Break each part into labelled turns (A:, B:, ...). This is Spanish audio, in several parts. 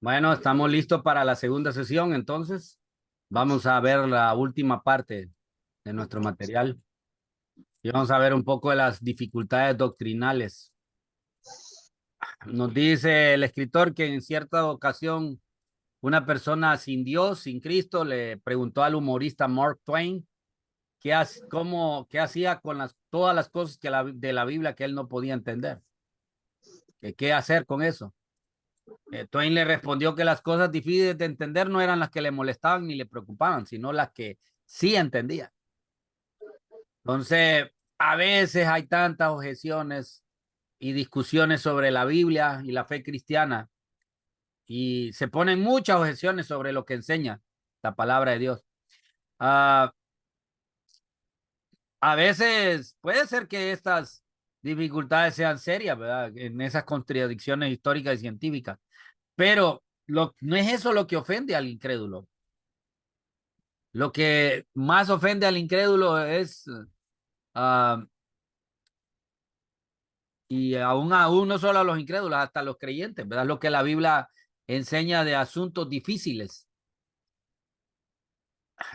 A: Bueno, estamos listos para la segunda sesión, entonces vamos a ver la última parte de nuestro material y vamos a ver un poco de las dificultades doctrinales. Nos dice el escritor que en cierta ocasión una persona sin Dios, sin Cristo, le preguntó al humorista Mark Twain qué hacía con todas las cosas de la Biblia que él no podía entender, que qué hacer con eso. Twain le respondió que las cosas difíciles de entender no eran las que le molestaban ni le preocupaban, sino las que sí entendía. Entonces, a veces hay tantas objeciones y discusiones sobre la Biblia y la fe cristiana y se ponen muchas objeciones sobre lo que enseña la palabra de Dios. Uh, a veces puede ser que estas dificultades sean serias, ¿verdad? En esas contradicciones históricas y científicas, pero no es eso lo que ofende al incrédulo. Lo que más ofende al incrédulo es, uh, y aún no solo a los incrédulos, hasta a los creyentes, ¿verdad? Lo que la Biblia enseña de asuntos difíciles,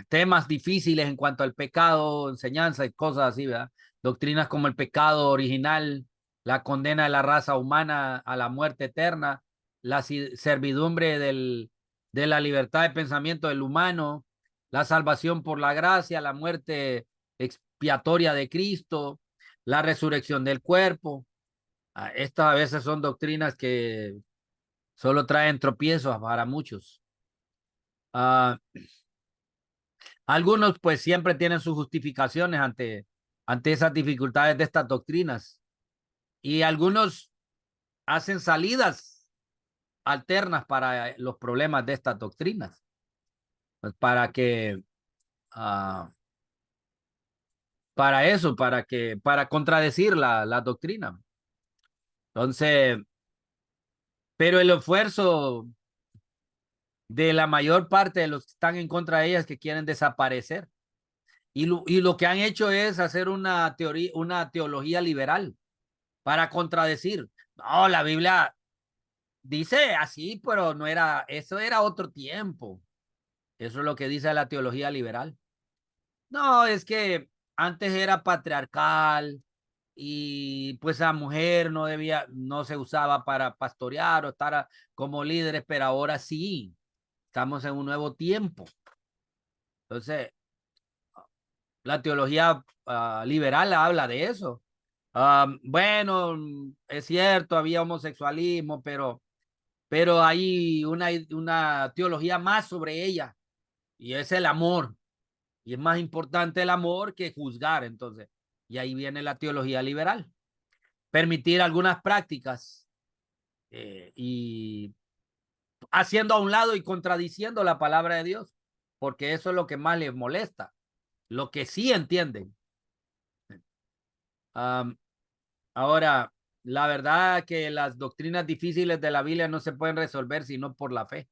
A: temas difíciles en cuanto al pecado, enseñanza y cosas así, ¿verdad? Doctrinas como el pecado original, la condena de la raza humana a la muerte eterna, la servidumbre de la libertad de pensamiento del humano, la salvación por la gracia, la muerte expiatoria de Cristo, la resurrección del cuerpo. Estas a veces son doctrinas que solo traen tropiezos para muchos. Algunos pues siempre tienen sus justificaciones ante esas dificultades de estas doctrinas y algunos hacen salidas alternas para los problemas de estas doctrinas, pues uh, para contradecir la doctrina. Entonces, pero el esfuerzo de la mayor parte de los que están en contra de ellas que quieren desaparecer. Y lo que han hecho es hacer una teoría, una teología liberal para contradecir. No, la Biblia dice así, pero no era, eso era otro tiempo. Eso es lo que dice la teología liberal. No, es que antes era patriarcal y pues la mujer no se usaba para pastorear o estar como líderes, pero ahora sí, estamos en un nuevo tiempo. Entonces, la teología liberal habla de eso. Bueno, es cierto, había homosexualismo, pero hay una teología más sobre ella y es el amor. Y es más importante el amor que juzgar, entonces. Y ahí viene la teología liberal. Permitir algunas prácticas y haciendo a un lado y contradiciendo la palabra de Dios, porque eso es lo que más les molesta, lo que sí entienden. Um, Ahora, la verdad que las doctrinas difíciles de la Biblia no se pueden resolver sino por la fe.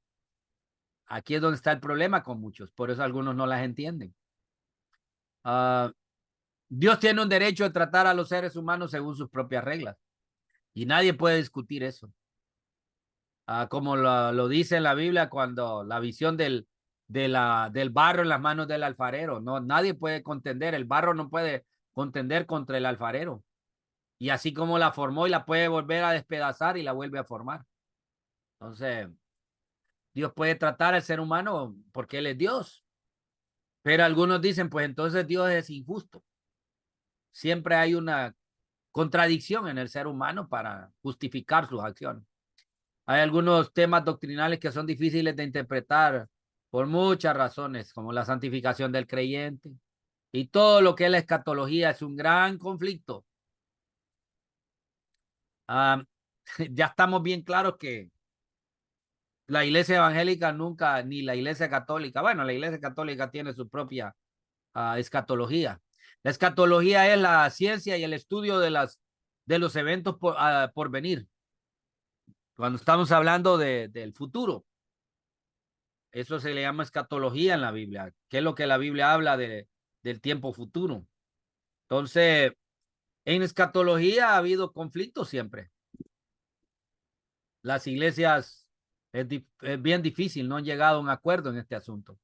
A: Aquí es donde está el problema con muchos, por eso algunos no las entienden. Uh, Dios tiene un derecho de tratar a los seres humanos según sus propias reglas y nadie puede discutir eso. Como lo dice en la Biblia cuando la visión del barro en las manos del alfarero, no, nadie puede contender, el barro no puede contender contra el alfarero. Y así como la formó y la puede volver a despedazar y la vuelve a formar. Entonces, Dios puede tratar al ser humano porque Él es Dios. Pero algunos dicen, pues entonces Dios es injusto. Siempre hay una contradicción en el ser humano para justificar sus acciones. Hay algunos temas doctrinales que son difíciles de interpretar por muchas razones, como la santificación del creyente. Y todo lo que es la escatología es un gran conflicto. Ah, ya estamos bien claros que la iglesia evangélica nunca, ni la iglesia católica, bueno, la iglesia católica tiene su propia escatología. La escatología es la ciencia y el estudio de los eventos por venir. Cuando estamos hablando del futuro, eso se le llama escatología en la Biblia, que es lo que la Biblia habla del tiempo futuro. Entonces, en escatología ha habido conflictos siempre. Las iglesias Es bien difícil, no han llegado a un acuerdo en este asunto.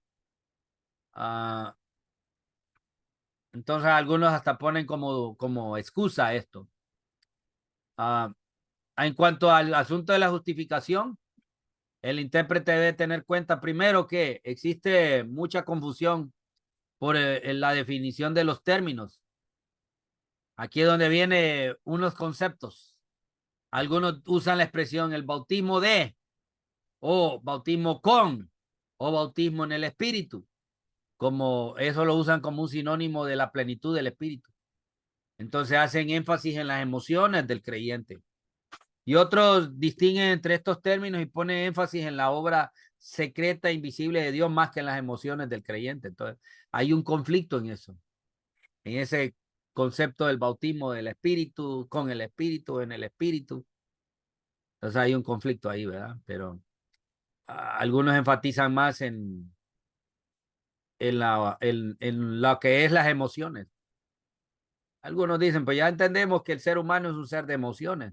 A: Entonces algunos hasta ponen como excusa esto. En cuanto al asunto de la justificación, el intérprete debe tener cuenta primero que existe mucha confusión por la definición de los términos. Aquí es donde vienen unos conceptos. Algunos usan la expresión el bautismo de, o bautismo con, o bautismo en el Espíritu, como eso lo usan como un sinónimo de la plenitud del Espíritu. Entonces hacen énfasis en las emociones del creyente. Y otros distinguen entre estos términos y ponen énfasis en la obra secreta e invisible de Dios más que en las emociones del creyente. Entonces, hay un conflicto en ese concepto del bautismo del Espíritu, con el Espíritu, en el Espíritu. Entonces, hay un conflicto ahí, ¿verdad? Pero algunos enfatizan más en lo que es las emociones. Algunos dicen, pues ya entendemos que el ser humano es un ser de emociones,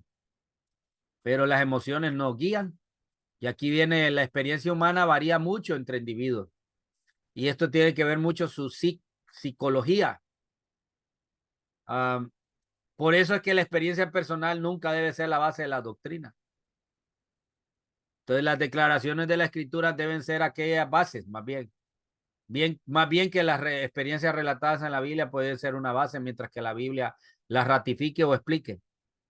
A: pero las emociones nos guían. Y aquí viene la experiencia humana varía mucho entre individuos. Y esto tiene que ver mucho su psicología. Um, por eso es que la experiencia personal nunca debe ser la base de la doctrina. Entonces las declaraciones de la escritura deben ser aquellas bases, más bien que las experiencias relatadas en la Biblia pueden ser una base, mientras que la Biblia las ratifique o explique.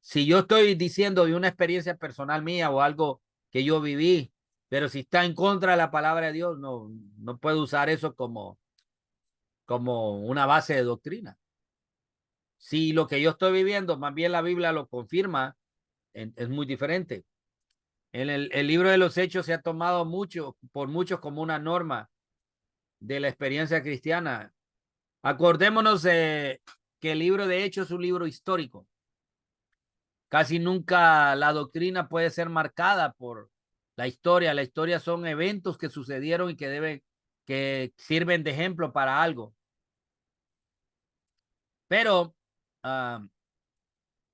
A: Si yo estoy diciendo de una experiencia personal mía o algo que yo viví, pero si está en contra de la palabra de Dios, no puedo usar eso como una base de doctrina. Si lo que yo estoy viviendo, más bien la Biblia lo confirma, es muy diferente. En el libro de los Hechos se ha tomado por muchos como una norma de la experiencia cristiana. Acordémonos que el libro de Hechos es un libro histórico. Casi nunca la doctrina puede ser marcada por la historia. La historia son eventos que sucedieron y que sirven de ejemplo para algo. Pero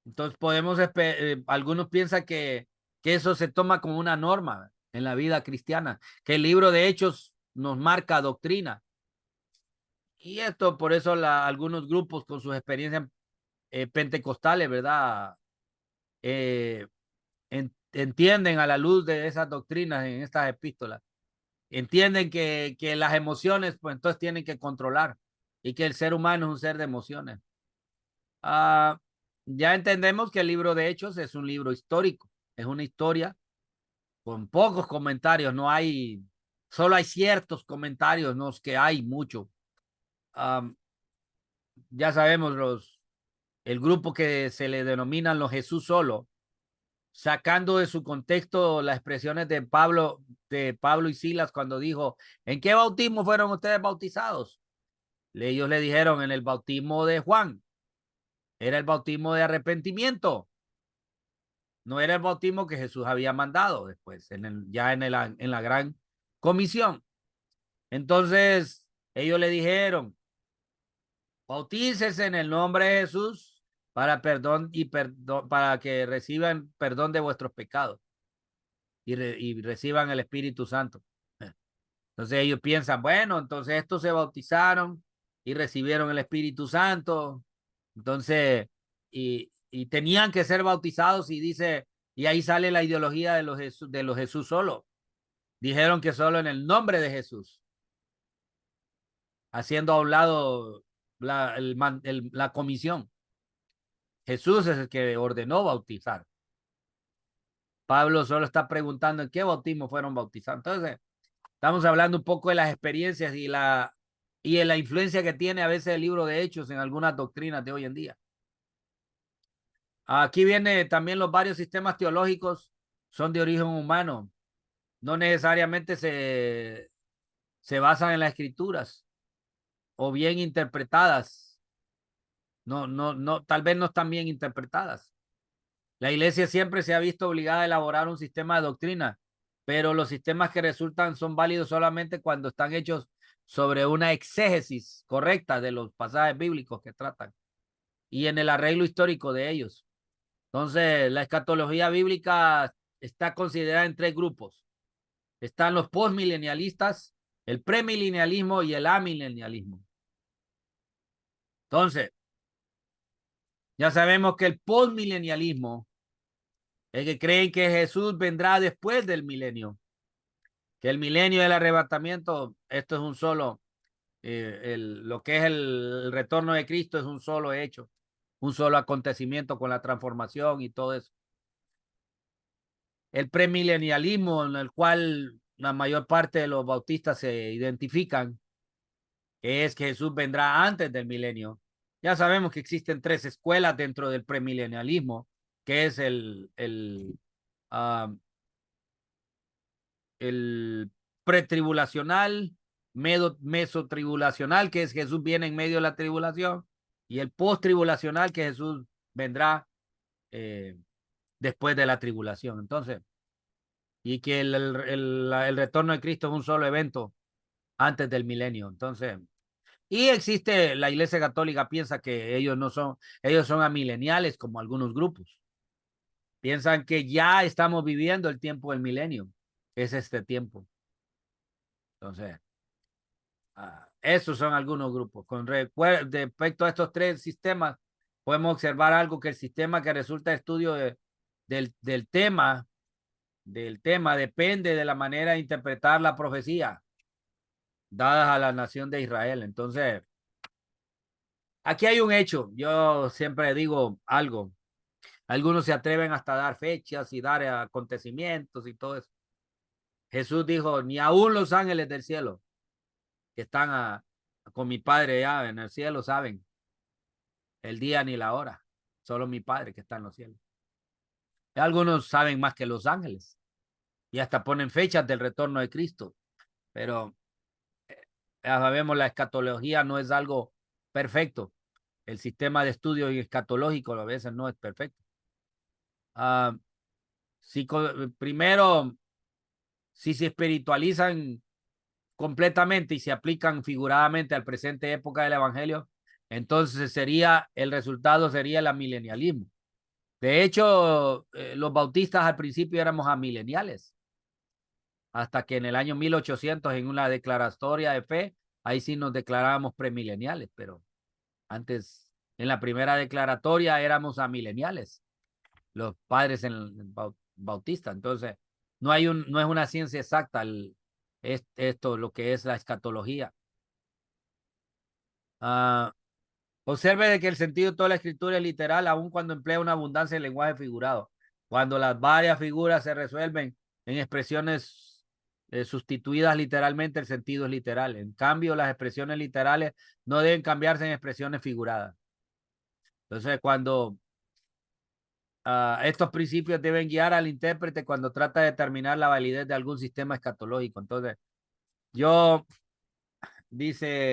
A: entonces algunos piensan que eso se toma como una norma en la vida cristiana, que el libro de Hechos nos marca doctrina. Y esto, por eso algunos grupos con sus experiencias pentecostales, ¿verdad? Eh, entienden a la luz de esas doctrinas en estas epístolas. Entienden que las emociones, pues entonces tienen que controlar y que el ser humano es un ser de emociones. Ah, ya entendemos que el libro de Hechos es un libro histórico, es una historia con pocos comentarios, solo hay ciertos comentarios, no es que hay mucho. Ya sabemos el grupo que se le denominan los Jesús solo, sacando de su contexto las expresiones de Pablo y Silas cuando dijo, ¿en qué bautismo fueron ustedes bautizados? Ellos le dijeron en el bautismo de Juan, era el bautismo de arrepentimiento. No era el bautismo que Jesús había mandado después, en la gran comisión. Entonces, ellos le dijeron, bautícese en el nombre de Jesús para que reciban perdón de vuestros pecados y reciban el Espíritu Santo. Entonces ellos piensan, bueno, entonces estos se bautizaron y recibieron el Espíritu Santo. Entonces, y tenían que ser bautizados y ahí sale la ideología de los Jesús solo. Dijeron que solo en el nombre de Jesús, haciendo a un lado la comisión. Jesús es el que ordenó bautizar. Pablo solo está preguntando en qué bautismo fueron bautizados. Entonces, estamos hablando un poco de las experiencias y de la influencia que tiene a veces el libro de Hechos en algunas doctrinas de hoy en día. Aquí viene también los varios sistemas teológicos son de origen humano. No necesariamente se basan en las escrituras o bien interpretadas. Tal vez no están bien interpretadas. La iglesia siempre se ha visto obligada a elaborar un sistema de doctrina, pero los sistemas que resultan son válidos solamente cuando están hechos sobre una exégesis correcta de los pasajes bíblicos que tratan y en el arreglo histórico de ellos. Entonces, la escatología bíblica está considerada en tres grupos. están los postmilenialistas, el premilenialismo y el amilenialismo. Entonces, ya sabemos que el postmilenialismo es que creen que Jesús vendrá después del milenio, que el milenio del arrebatamiento, esto es un solo, lo que es el retorno de Cristo es un solo hecho, un solo acontecimiento con la transformación y todo eso. El premilenialismo en el cual la mayor parte de los bautistas se identifican, es que Jesús vendrá antes del milenio. Ya sabemos que existen tres escuelas dentro del premilenialismo, que es el pretribulacional, mesotribulacional, que es Jesús viene en medio de la tribulación, y el posttribulacional, que Jesús vendrá después de la tribulación. Entonces, y que el retorno de Cristo es un solo evento antes del milenio. Entonces, y existe, la Iglesia Católica piensa que ellos no son, ellos son amileniales como algunos grupos. Piensan que ya estamos viviendo el tiempo del milenio. Es este tiempo. Entonces, esos son algunos grupos. Con respecto a estos tres sistemas, podemos observar algo que el sistema que resulta de estudio del tema depende de la manera de interpretar la profecía dadas a la nación de Israel. Entonces, aquí hay un hecho. Yo siempre digo algo. Algunos se atreven hasta a dar fechas y dar acontecimientos y todo eso. Jesús dijo, ni aún los ángeles del cielo que están con mi Padre ya en el cielo saben el día ni la hora. Solo mi Padre que está en los cielos. Y algunos saben más que los ángeles y hasta ponen fechas del retorno de Cristo. Pero ya sabemos, la escatología no es algo perfecto. El sistema de estudio escatológico a veces no es perfecto. Primero, si se espiritualizan completamente y se aplican figuradamente al presente época del evangelio, entonces el resultado sería el amilenialismo. De hecho, los bautistas al principio éramos amileniales, hasta que en el año 1800 en una declaratoria de fe, ahí sí nos declarábamos premileniales, pero antes en la primera declaratoria éramos amileniales, los padres en el bautista. Entonces, no es una ciencia exacta esto, lo que es la escatología. Observe de que el sentido de toda la escritura es literal, aun cuando emplea una abundancia de lenguaje figurado. Cuando las varias figuras se resuelven en expresiones sustituidas literalmente, el sentido es literal. En cambio, las expresiones literales no deben cambiarse en expresiones figuradas. Entonces, cuando estos principios deben guiar al intérprete cuando trata de determinar la validez de algún sistema escatológico. Entonces,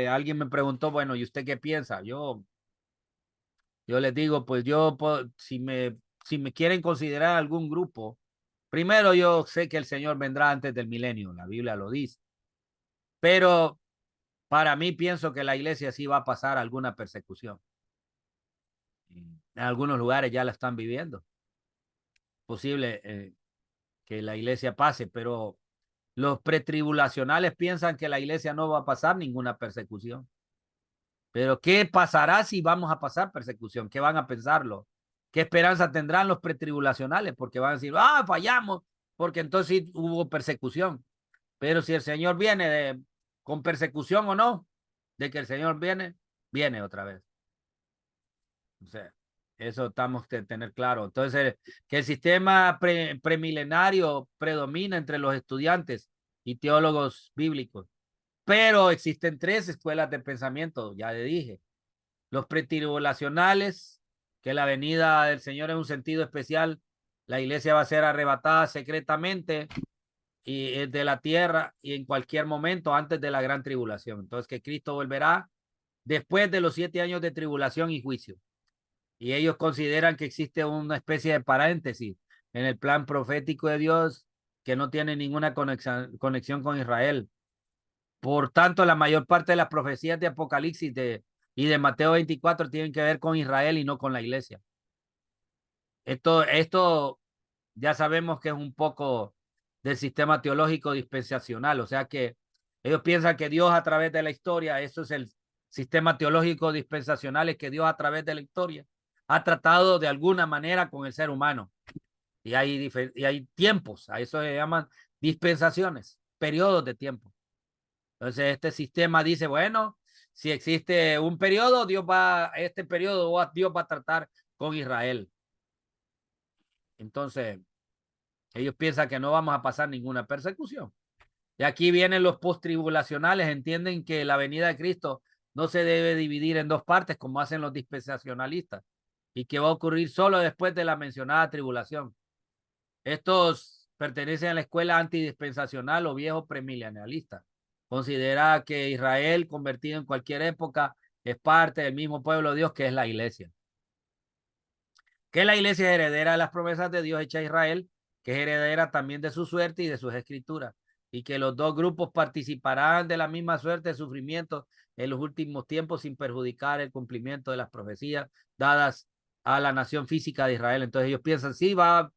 A: alguien me preguntó, bueno, ¿y usted qué piensa? Yo les digo, pues si me quieren considerar algún grupo, primero yo sé que el Señor vendrá antes del milenio, la Biblia lo dice, pero para mí pienso que la iglesia sí va a pasar alguna persecución. En algunos lugares ya la están viviendo. Posible que la iglesia pase, pero los pretribulacionales piensan que la iglesia no va a pasar ninguna persecución. Pero ¿qué pasará si vamos a pasar persecución? ¿Qué van a pensarlo? ¿Qué esperanza tendrán los pretribulacionales? Porque van a decir, fallamos, porque entonces sí hubo persecución. Pero si el Señor viene con persecución o no, de que el Señor viene otra vez. O sea, eso estamos que tener claro. Entonces, que el sistema premilenario predomina entre los estudiantes y teólogos bíblicos. Pero existen tres escuelas de pensamiento, ya le dije. Los pretribulacionales, que la venida del Señor en un sentido especial, la iglesia va a ser arrebatada secretamente y de la tierra y en cualquier momento antes de la gran tribulación. Entonces que Cristo volverá después de los 7 años de tribulación y juicio. Y ellos consideran que existe una especie de paréntesis en el plan profético de Dios que no tiene ninguna conexión con Israel. Por tanto, la mayor parte de las profecías de Apocalipsis y de Mateo 24 tienen que ver con Israel y no con la iglesia. Esto ya sabemos que es un poco del sistema teológico dispensacional. O sea que ellos piensan que Dios a través de la historia, eso es el sistema teológico dispensacional, es que Dios a través de la historia ha tratado de alguna manera con el ser humano. Y hay tiempos, a eso se llaman dispensaciones, periodos de tiempo. Entonces este sistema dice, bueno, si existe un periodo, este periodo Dios va a tratar con Israel. Entonces, ellos piensan que no vamos a pasar ninguna persecución. Y aquí vienen los post-tribulacionales, entienden que la venida de Cristo no se debe dividir en dos partes como hacen los dispensacionalistas y que va a ocurrir solo después de la mencionada tribulación. Estos pertenecen a la escuela antidispensacional o viejo premilenialista. Considera que Israel, convertido en cualquier época, es parte del mismo pueblo de Dios que es la iglesia. Que la iglesia es heredera de las promesas de Dios hecha a Israel, que es heredera también de su suerte y de sus escrituras, y que los dos grupos participarán de la misma suerte de sufrimiento en los últimos tiempos sin perjudicar el cumplimiento de las profecías dadas a la nación física de Israel. Entonces ellos piensan, sí, va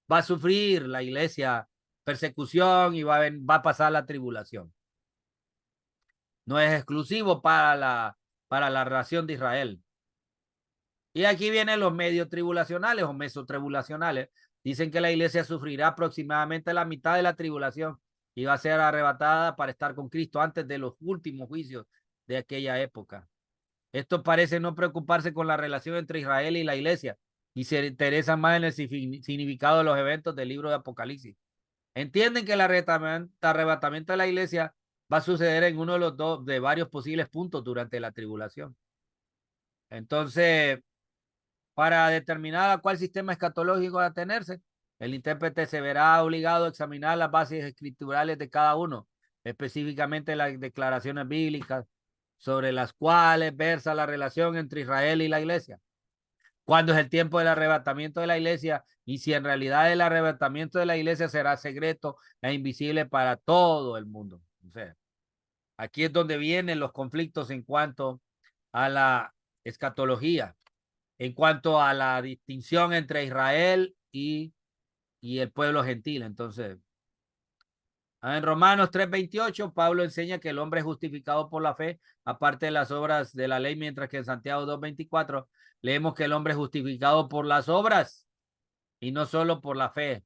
A: a sufrir la iglesia persecución y va a pasar la tribulación. No es exclusivo para la nación de Israel. Y aquí vienen los medio tribulacionales o mesotribulacionales. Dicen que la iglesia sufrirá aproximadamente la mitad de la tribulación y va a ser arrebatada para estar con Cristo antes de los últimos juicios de aquella época. Esto parece no preocuparse con la relación entre Israel y la iglesia y se interesan más en el significado de los eventos del libro de Apocalipsis. Entienden que el arrebatamiento de la iglesia va a suceder en uno de los dos de varios posibles puntos durante la tribulación. Entonces, para determinar a cuál sistema escatológico va a tenerse, el intérprete se verá obligado a examinar las bases escriturales de cada uno, específicamente las declaraciones bíblicas sobre las cuales versa la relación entre Israel y la iglesia. ¿Cuándo es el tiempo del arrebatamiento de la iglesia? Y si en realidad el arrebatamiento de la iglesia será secreto e invisible para todo el mundo. O sea, aquí es donde vienen los conflictos en cuanto a la escatología, en cuanto a la distinción entre Israel y el pueblo gentil. Entonces, en Romanos 3:28, Pablo enseña que el hombre es justificado por la fe, aparte de las obras de la ley, mientras que en Santiago 2:24 leemos que el hombre es justificado por las obras y no solo por la fe.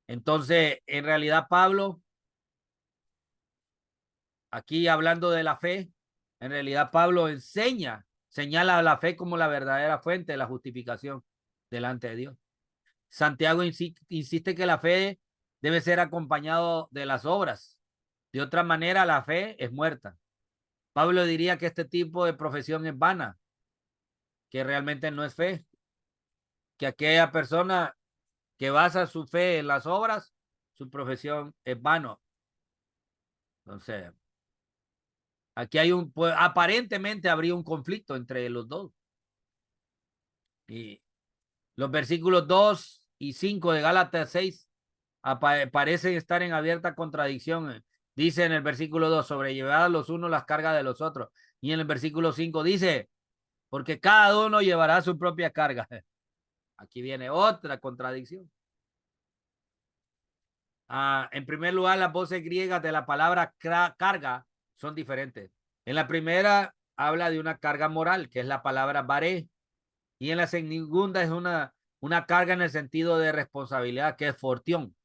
A: Entonces, en realidad, Pablo, aquí hablando de la fe, en realidad Pablo señala la fe como la verdadera fuente de la justificación delante de Dios. Santiago insiste que la fe debe ser acompañado de las obras. De otra manera, la fe es muerta. Pablo diría que este tipo de profesión es vana, que realmente no es fe, que aquella persona que basa su fe en las obras, su profesión es vano. Entonces, aquí pues, aparentemente habría un conflicto entre los dos. Y los versículos 2 y 5 de Gálatas 6 parecen estar en abierta contradicción. Dice en el versículo 2, sobrellevad los unos las cargas de los otros. Y en el versículo 5 dice, porque cada uno llevará su propia carga. Aquí viene otra contradicción. En primer lugar, las voces griegas de la palabra carga son diferentes. En la primera habla de una carga moral, que es la palabra baré, y en la segunda es una carga en el sentido de responsabilidad, que es fortión.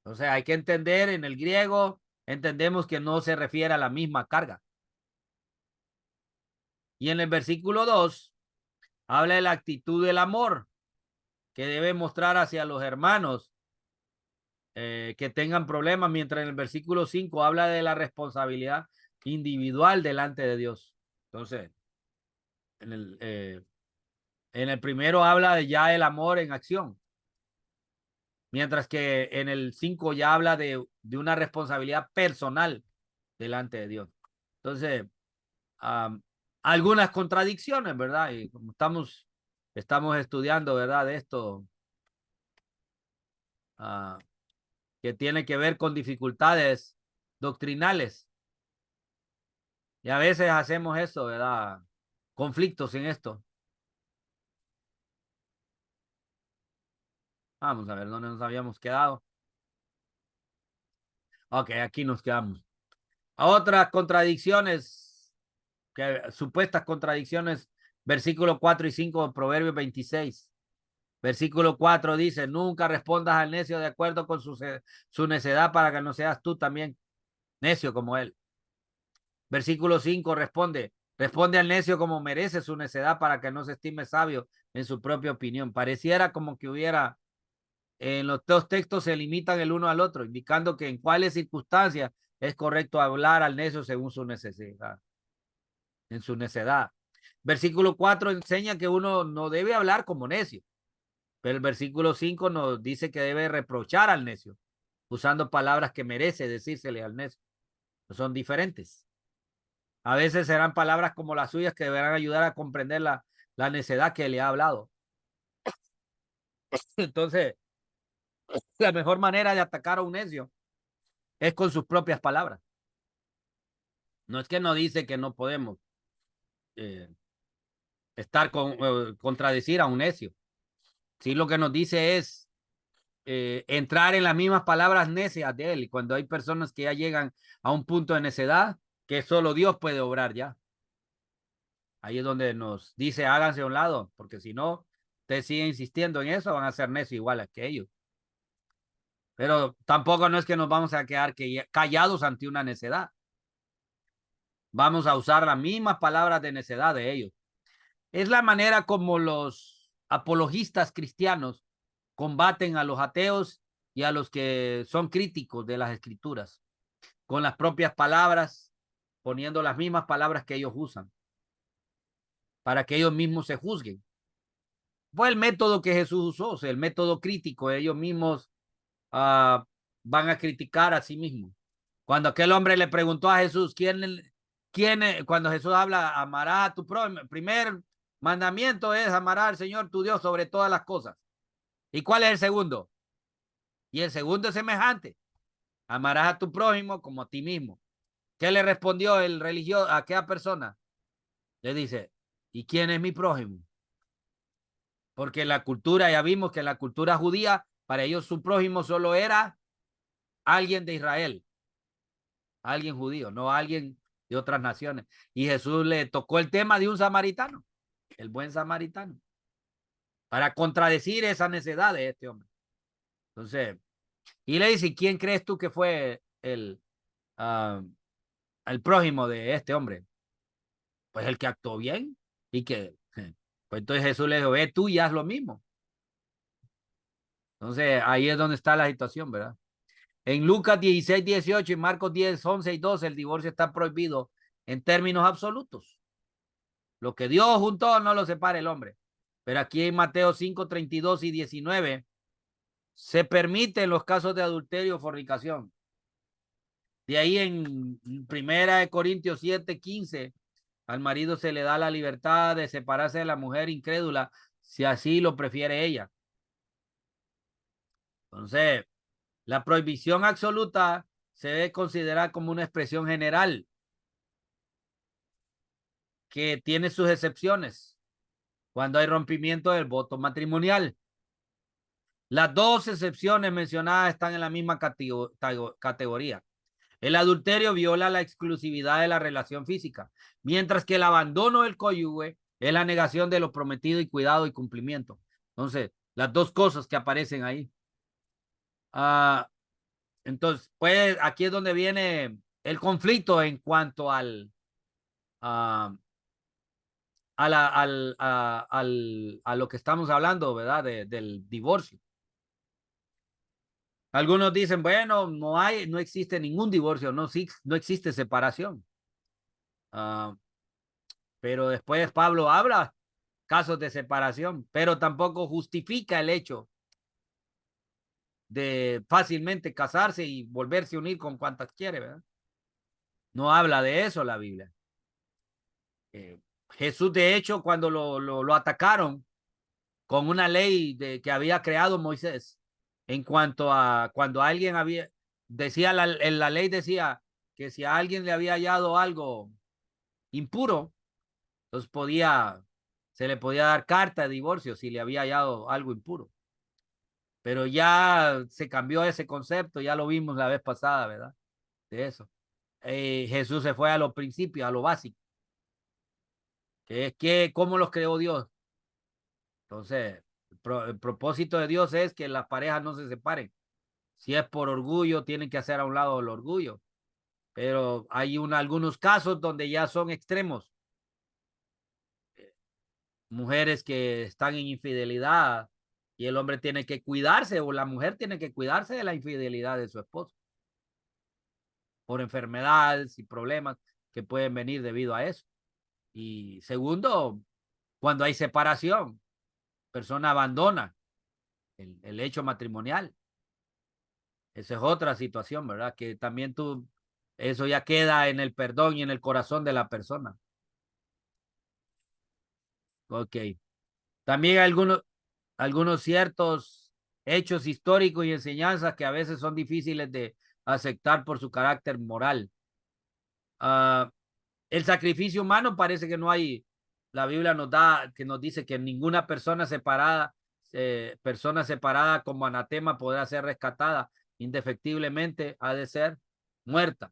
A: Entonces hay que entender en el griego, entendemos que no se refiere a la misma carga. Y en el versículo 2 habla de la actitud del amor que debe mostrar hacia los hermanos que tengan problemas, mientras en el versículo 5 habla de la responsabilidad individual delante de Dios. Entonces, en el primero habla de ya el amor en acción, mientras que en el 5 ya habla de una responsabilidad personal delante de Dios. Entonces, algunas contradicciones, ¿verdad? Y como estamos estudiando, ¿verdad? De esto que tiene que ver con dificultades doctrinales. Y a veces hacemos eso, ¿verdad? Conflictos en esto. Vamos a ver dónde nos habíamos quedado. Ok, aquí nos quedamos. Otras contradicciones, supuestas contradicciones, versículo 4 y 5 de Proverbios 26. Versículo 4 dice, nunca respondas al necio de acuerdo con su necedad para que no seas tú también necio como él. Versículo 5 responde al necio como merece su necedad para que no se estime sabio en su propia opinión. Pareciera como que hubiera, en los dos textos se limitan el uno al otro, indicando que en cuáles circunstancias es correcto hablar al necio según su necesidad, en su necedad. Versículo 4 enseña que uno no debe hablar como necio, pero el versículo 5 nos dice que debe reprochar al necio, usando palabras que merece decírsele al necio. Son diferentes. A veces serán palabras como las suyas que deberán ayudar a comprender la necedad que le ha hablado. Entonces, la mejor manera de atacar a un necio es con sus propias palabras. No es que no dice que no podemos eh, contradecir a un necio. Sí, lo que nos dice es entrar en las mismas palabras necias de él. Y cuando hay personas que ya llegan a un punto de necedad, que solo Dios puede obrar ya. Ahí es donde nos dice, háganse a un lado, porque si no, usted sigue insistiendo en eso, van a ser necios iguales que ellos. Pero tampoco no es que nos vamos a quedar callados ante una necedad. Vamos a usar las mismas palabras de necedad de ellos. Es la manera como los apologistas cristianos combaten a los ateos y a los que son críticos de las escrituras, con las propias palabras, poniendo las mismas palabras que ellos usan, para que ellos mismos se juzguen. Fue el método que Jesús usó, o sea, el método crítico. Ellos mismos van a criticar a sí mismos. Cuando aquel hombre le preguntó a Jesús, cuando Jesús habla, amarás a tu prójimo, el primer mandamiento es amar al Señor tu Dios sobre todas las cosas. ¿Y cuál es el segundo? Y el segundo es semejante, amarás a tu prójimo como a ti mismo. ¿Qué le respondió el religioso a aquella persona? Le dice, ¿y quién es mi prójimo? Porque la cultura, ya vimos que en la cultura judía, para ellos su prójimo solo era alguien de Israel, alguien judío, no alguien de otras naciones. Y Jesús le tocó el tema de un samaritano, el buen samaritano, para contradecir esa necedad de este hombre. Entonces, y le dice, ¿quién crees tú que fue el prójimo de este hombre? Pues el que actuó bien y que, pues entonces Jesús le dijo, ve tú y haz lo mismo. Entonces, ahí es donde está la situación, ¿verdad? En Lucas 16, 18 y Marcos 10, 11 y 12, el divorcio está prohibido en términos absolutos. Lo que Dios juntó no lo separa el hombre. Pero aquí en Mateo 5, 32 y 19 se permiten los casos de adulterio o fornicación. De ahí en Primera de Corintios 7, 15, al marido se le da la libertad de separarse de la mujer incrédula si así lo prefiere ella. Entonces, la prohibición absoluta se debe considerar como una expresión general que tiene sus excepciones cuando hay rompimiento del voto matrimonial. Las dos excepciones mencionadas están en la misma categoría. El adulterio viola la exclusividad de la relación física, mientras que el abandono del cónyuge es la negación de lo prometido y cuidado y cumplimiento. Entonces, las dos cosas que aparecen ahí. Entonces, pues aquí es donde viene el conflicto en cuanto a, a lo que estamos hablando, ¿verdad? Del divorcio. Algunos dicen, bueno, no existe ningún divorcio, no existe separación. Uh, pero después Pablo habla casos de separación, pero tampoco justifica el hecho de fácilmente casarse y volverse a unir con cuantas quiere, ¿verdad? No habla de eso la Biblia. Jesús, de hecho, cuando lo atacaron con una ley que había creado Moisés, en cuanto a cuando alguien decía, en la ley decía que si a alguien le había hallado algo impuro, entonces se le podía dar carta de divorcio si le había hallado algo impuro. Pero ya se cambió ese concepto, ya lo vimos la vez pasada, ¿verdad? de eso. Jesús se fue a los principios, a lo básico, que es que cómo los creó Dios. Entonces, el propósito de Dios es que las parejas no se separen. Si es por orgullo, tienen que hacer a un lado el orgullo. Pero hay algunos casos donde ya son extremos. Mujeres que están en infidelidad y el hombre tiene que cuidarse o la mujer tiene que cuidarse de la infidelidad de su esposo por enfermedades y problemas que pueden venir debido a eso. Y segundo, cuando hay separación, persona abandona el hecho matrimonial. Esa es otra situación, ¿verdad? Que también eso ya queda en el perdón y en el corazón de la persona. Ok. También hay algunos ciertos hechos históricos y enseñanzas que a veces son difíciles de aceptar por su carácter moral. El sacrificio humano parece que no hay, la Biblia que nos dice que ninguna persona separada como anatema podrá ser rescatada, indefectiblemente ha de ser muerta.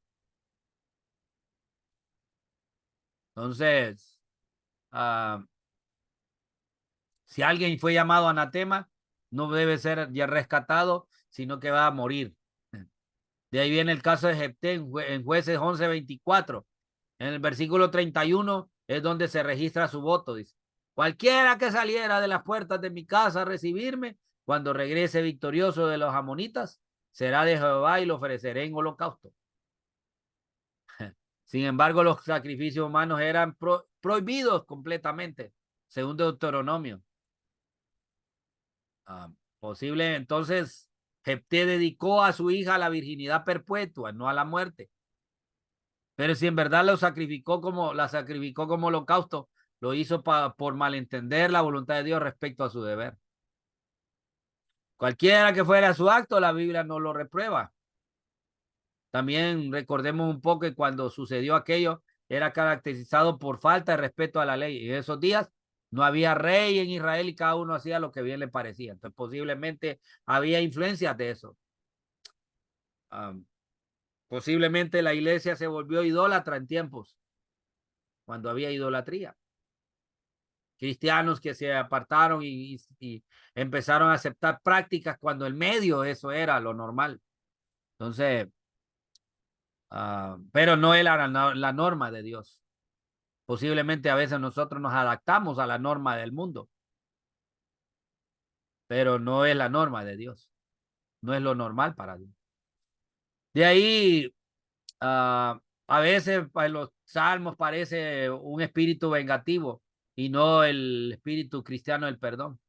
A: Entonces, si alguien fue llamado anatema, no debe ser ya rescatado, sino que va a morir. De ahí viene el caso de Jefté en Jueces 11:24. En el versículo 31 es donde se registra su voto. Dice, cualquiera que saliera de las puertas de mi casa a recibirme, cuando regrese victorioso de los amonitas, será de Jehová y lo ofreceré en holocausto. Sin embargo, los sacrificios humanos eran prohibidos completamente, según Deuteronomio. Posible, entonces, Jefté dedicó a su hija a la virginidad perpetua, no a la muerte. Pero si en verdad la sacrificó como holocausto, lo hizo por malentender la voluntad de Dios respecto a su deber. Cualquiera que fuera su acto, la Biblia no lo reprueba. También recordemos un poco que cuando sucedió aquello, era caracterizado por falta de respeto a la ley. En esos días no había rey en Israel y cada uno hacía lo que bien le parecía. Entonces posiblemente había influencias de eso. Posiblemente la iglesia se volvió idólatra en tiempos cuando había idolatría. Cristianos que se apartaron y empezaron a aceptar prácticas cuando el medio eso era lo normal. Entonces, pero no era la norma de Dios. Posiblemente a veces nosotros nos adaptamos a la norma del mundo, pero no es la norma de Dios. No es lo normal para Dios. De ahí, a veces en los salmos parece un espíritu vengativo y no el espíritu cristiano del perdón.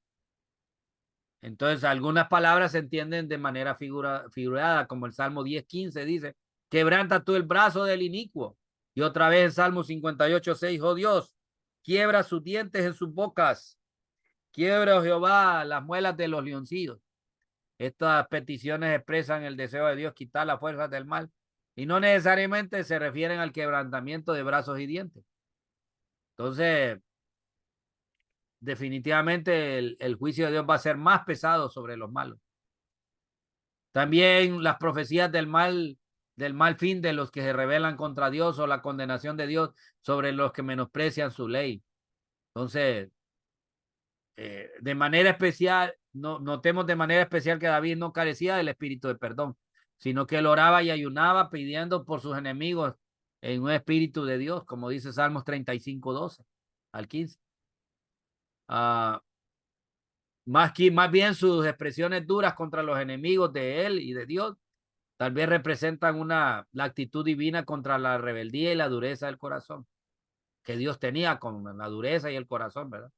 A: Entonces, algunas palabras se entienden de manera figurada, como el Salmo 10:15 dice, quebranta tú el brazo del inicuo. Y otra vez el Salmo 58:6, oh Dios, quiebra sus dientes en sus bocas. Quiebra, oh Jehová, las muelas de los leoncillos. Estas peticiones expresan el deseo de Dios quitar las fuerzas del mal y no necesariamente se refieren al quebrantamiento de brazos y dientes. Entonces, definitivamente el juicio de Dios va a ser más pesado sobre los malos. También las profecías del mal fin de los que se rebelan contra Dios o la condenación de Dios sobre los que menosprecian su ley. Entonces, de manera especial, notemos de manera especial que David no carecía del espíritu de perdón, sino que él oraba y ayunaba pidiendo por sus enemigos en un espíritu de Dios, como dice Salmos 35:12 al 15. Más bien sus expresiones duras contra los enemigos de él y de Dios tal vez representan la actitud divina contra la rebeldía y la dureza del corazón que Dios tenía con la dureza y el corazón, ¿verdad?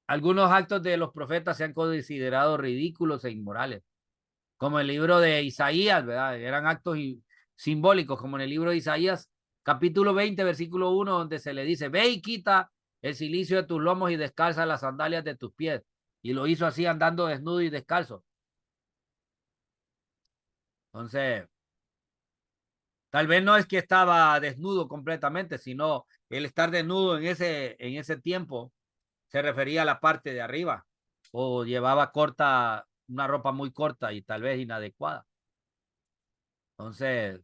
A: Algunos actos de los profetas se han considerado ridículos e inmorales, como el libro de Isaías, ¿verdad? Eran actos simbólicos, como en el libro de Isaías, capítulo 20, versículo 1, donde se le dice, ve y quita el cilicio de tus lomos y descalza las sandalias de tus pies. Y lo hizo así andando desnudo y descalzo. Entonces, tal vez no es que estaba desnudo completamente, sino el estar desnudo en ese tiempo se refería a la parte de arriba o llevaba una ropa muy corta y tal vez inadecuada. Entonces,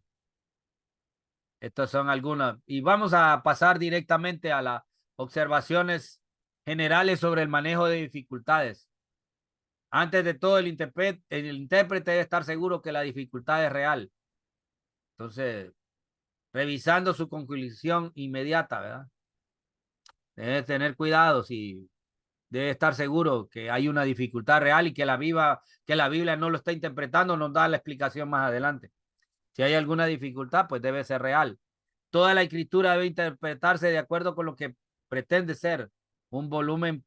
A: estos son algunos. Y vamos a pasar directamente a las observaciones generales sobre el manejo de dificultades. Antes de todo, el intérprete debe estar seguro que la dificultad es real. Entonces, revisando su conclusión inmediata, ¿verdad? Debe tener cuidado si debe estar seguro que hay una dificultad real y que la Biblia no lo está interpretando, nos da la explicación más adelante. Si hay alguna dificultad, pues debe ser real. Toda la escritura debe interpretarse de acuerdo con lo que pretende ser un volumen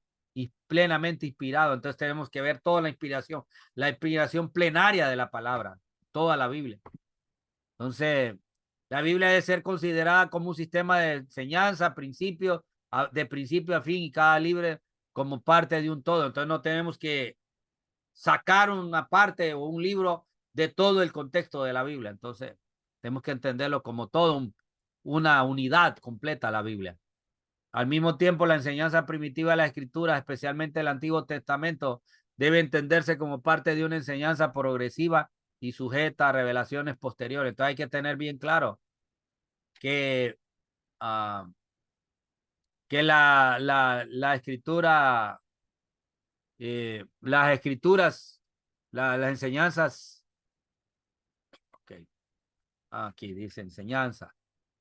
A: plenamente inspirado. Entonces tenemos que ver toda la inspiración plenaria de la palabra, toda la Biblia. Entonces, la Biblia debe ser considerada como un sistema de enseñanza, de principio a fin y cada libro como parte de un todo. Entonces no tenemos que sacar una parte o un libro de todo el contexto de la Biblia. Entonces, tenemos que entenderlo como todo una unidad completa la Biblia. Al mismo tiempo, la enseñanza primitiva de la Escritura, especialmente el Antiguo Testamento, debe entenderse como parte de una enseñanza progresiva y sujeta a revelaciones posteriores. Entonces hay que tener bien claro que, uh, que la escritura, las escrituras, las enseñanzas, okay, aquí dice enseñanza.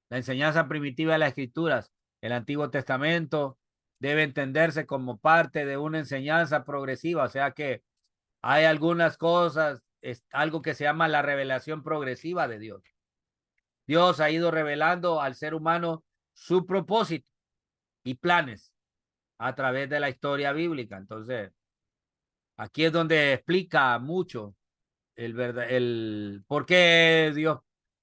A: La enseñanza primitiva de las escrituras, el Antiguo Testamento, debe entenderse como parte de una enseñanza progresiva, o sea que hay algunas cosas, es algo que se llama la revelación progresiva de Dios. Dios ha ido revelando al ser humano su propósito y planes a través de la historia bíblica. Entonces, aquí es donde explica mucho el por qué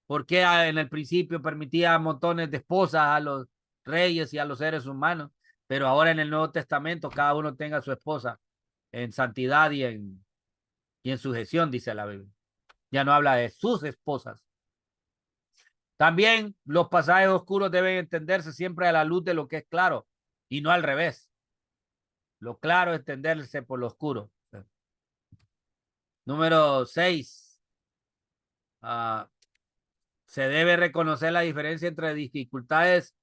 A: en el principio permitía montones de esposas a los reyes y a los seres humanos, pero ahora en el Nuevo Testamento cada uno tenga su esposa en santidad y en sujeción, dice la Biblia. Ya no habla de sus esposas. También los pasajes oscuros deben entenderse siempre a la luz de lo que es claro y no al revés. Lo claro es entenderse por lo oscuro. Número 6. Se debe reconocer la diferencia entre dificultades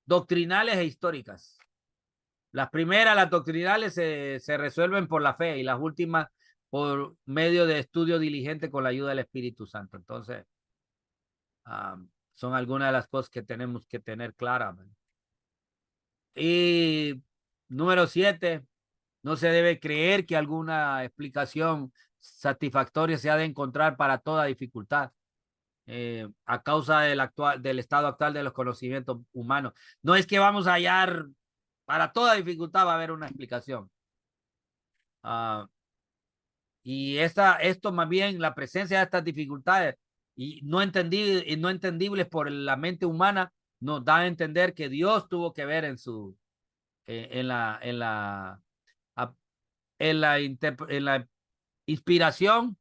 A: doctrinales e históricas. Las primeras, las doctrinales, se resuelven por la fe y las últimas por medio de estudio diligente con la ayuda del Espíritu Santo. Entonces, son algunas de las cosas que tenemos que tener claras. Y número 7, no se debe creer que alguna explicación satisfactoria se ha de encontrar para toda dificultad. A causa del estado actual de los conocimientos humanos. No es que vamos a hallar, para toda dificultad va a haber una explicación. Y esto más bien, la presencia de estas dificultades y no entendibles por la mente humana, nos da a entender que Dios tuvo que ver en la inspiración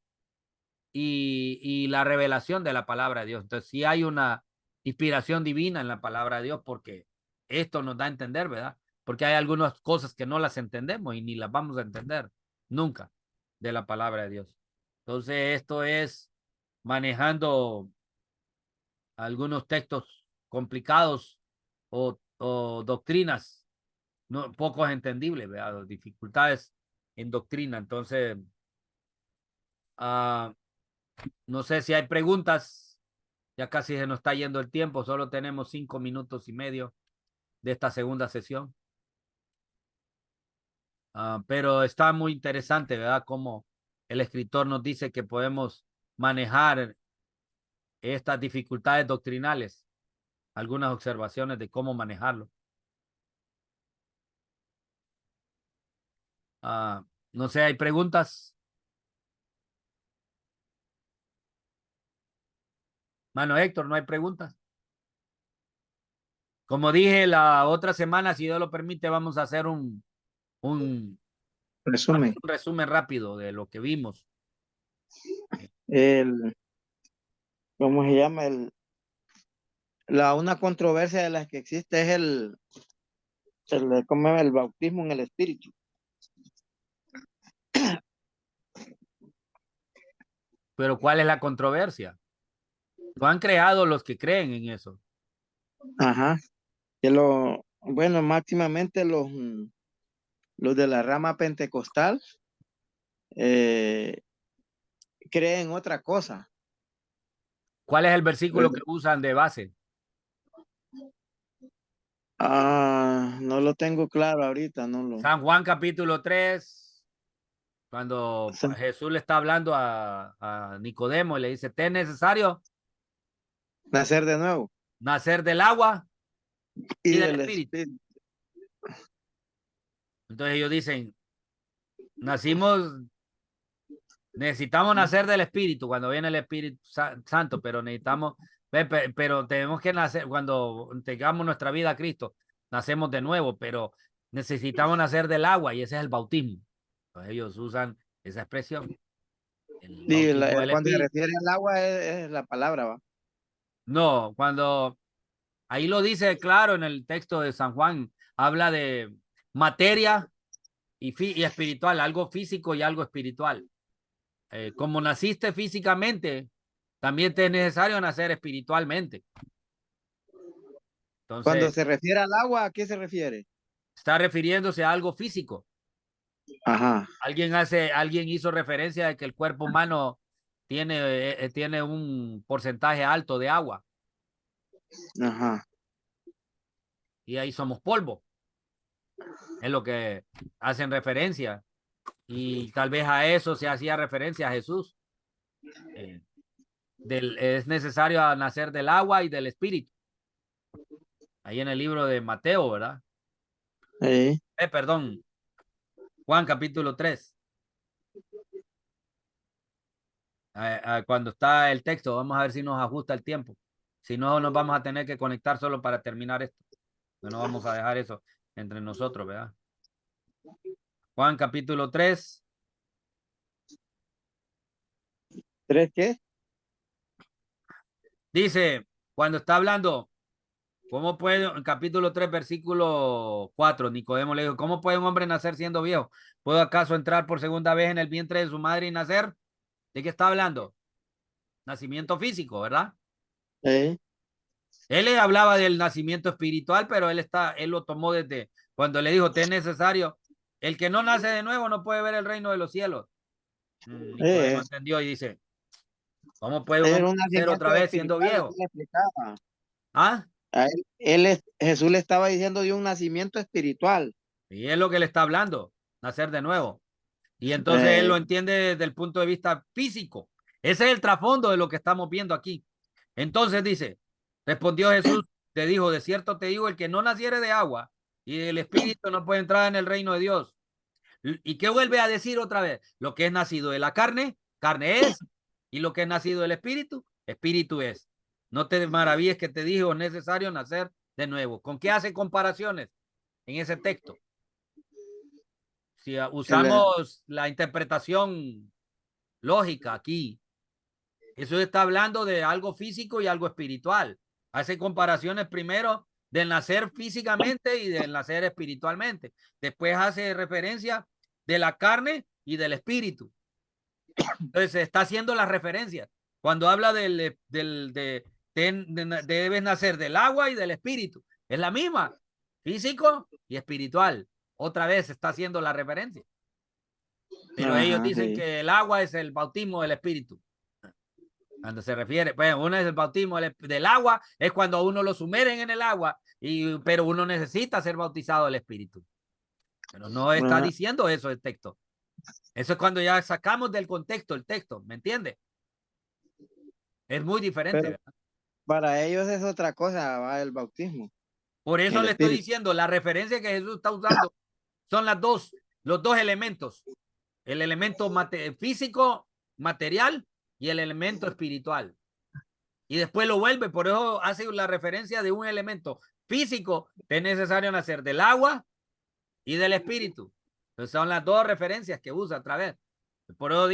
A: y la revelación de la palabra de Dios. Entonces, sí hay una inspiración divina en la palabra de Dios porque esto nos da a entender, ¿verdad? Porque hay algunas cosas que no las entendemos y ni las vamos a entender nunca de la palabra de Dios. Entonces, esto es manejando algunos textos complicados o doctrinas no, pocos entendibles, ¿verdad? Dificultades en doctrina. Entonces, no sé si hay preguntas. Ya casi se nos está yendo el tiempo. Solo tenemos 5 minutos y medio de esta segunda sesión. Pero está muy interesante, ¿verdad? Como el escritor nos dice que podemos manejar estas dificultades doctrinales. Algunas observaciones de cómo manejarlo. No sé, ¿hay preguntas? Mano Héctor, ¿no hay preguntas? Como dije, la otra semana, si Dios lo permite, vamos a hacer un
B: Resumen.
A: resumen rápido de lo que vimos.
B: ¿Cómo se llama? Una controversia de las que existe es ¿cómo se llama? El bautismo en el Espíritu.
A: Pero ¿cuál es la controversia? Lo han creado los que creen en eso.
B: Ajá. Bueno, máximamente los de la rama pentecostal eh, creen otra cosa.
A: ¿Cuál es el versículo que usan de base?
B: No lo tengo claro ahorita, no lo.
A: San Juan capítulo 3, cuando
B: Sa-
A: Jesús le está hablando a Nicodemo y le dice, ¿te es necesario
B: Nacer de nuevo.
A: nacer del agua
B: Y
A: y del
B: del
A: espíritu?
B: espíritu.
A: Entonces ellos dicen, nacimos, necesitamos nacer del espíritu cuando viene el Espíritu Santo, pero necesitamos, pero tenemos que nacer, cuando tengamos nuestra vida a Cristo, nacemos de nuevo, pero necesitamos nacer del agua y ese es el bautismo. Entonces ellos usan esa expresión, el
B: Y
A: bautismo del
B: cuando se
A: espíritu.
B: refiere al agua es la palabra, ¿va?
A: No, cuando ahí lo dice claro en el texto de San Juan, habla de materia y espiritual, algo físico y algo espiritual. Como naciste físicamente, también te es necesario nacer espiritualmente.
B: Cuando
A: Entonces,
B: se refiere al agua, ¿a qué se refiere?
A: está refiriéndose a algo físico.
B: Ajá,
A: Alguien hizo referencia de que el cuerpo humano tiene un porcentaje alto de agua
B: ajá.
A: y ahí somos polvo. Es lo que hacen referencia. Y tal vez a eso se hacía referencia a Jesús. Eh, es necesario nacer del agua y del espíritu. Ahí en el libro de Mateo, ¿verdad? Perdón, Juan capítulo 3. Cuando está el texto, vamos a ver si nos ajusta el tiempo. Si no, nos vamos a tener que conectar solo para terminar esto. No vamos a dejar eso entre nosotros, ¿verdad? Juan capítulo 3
B: ¿Tres qué?
A: dice, cuando está hablando, ¿cómo puede, en capítulo 3 versículo 4, Nicodemo le dijo, ¿cómo puede un hombre nacer siendo viejo? ¿Puedo acaso entrar por segunda vez en el vientre de su madre y nacer? ¿De qué está hablando? Nacimiento físico, ¿verdad?
B: Eh,
A: Él le hablaba del nacimiento espiritual, pero él lo tomó desde cuando le dijo, te es necesario. El que no nace de nuevo no puede ver el reino de los cielos. Nicodemo
B: eh,
A: entendió y dice, ¿cómo puede un
B: es
A: hombre
B: un
A: nacer
B: nacimiento
A: otra vez siendo
B: espiritual, lo que
A: viejo?
B: le explicaba.
A: ¿Ah?
B: Jesús le estaba diciendo de un nacimiento espiritual.
A: Y es lo que le está hablando, nacer de nuevo. Y entonces él
B: Eh,
A: lo entiende desde el punto de vista físico. Ese es el trasfondo de lo que estamos viendo aquí. Entonces dice, respondió Jesús, te dijo, de cierto te digo, el que no naciere de agua y del espíritu no puede entrar en el reino de Dios. ¿Y qué vuelve a decir otra vez? Lo que es nacido de la carne, carne es, y lo que es nacido del espíritu, espíritu es. No te maravilles que te dijo, es necesario nacer de nuevo. ¿Con qué hace comparaciones en ese texto? Si
B: el-
A: usamos la interpretación lógica aquí, eso está hablando de algo físico y algo espiritual. Hace comparaciones primero del nacer físicamente y del nacer espiritualmente. Después hace referencia de la carne y del espíritu. Entonces se está haciendo las referencias. Cuando habla debes nacer del agua y del espíritu. Es la misma, físico y espiritual. Otra vez se está haciendo la referencia. Pero ellos
B: ajá,
A: dicen
B: sí.
A: que el agua es el bautismo del espíritu. Cuando se refiere, bueno, uno es el bautismo del agua, es cuando uno lo sumeren en el agua, pero uno necesita ser bautizado del espíritu. Pero no está
B: Ajá.
A: diciendo eso el texto. Eso es cuando ya sacamos del contexto el texto, ¿me entiende? Es muy diferente,
B: Pero
A: ¿verdad?
B: para ellos es otra cosa, va el bautismo,
A: Por eso
B: el
A: le estoy
B: espíritu.
A: diciendo, la referencia que Jesús está usando son los dos elementos, el elemento físico, material y el elemento espiritual. Y después lo vuelve, por eso hace la referencia de un elemento físico, que es necesario nacer del agua y del espíritu. Entonces son las dos referencias que usa otra vez. Por eso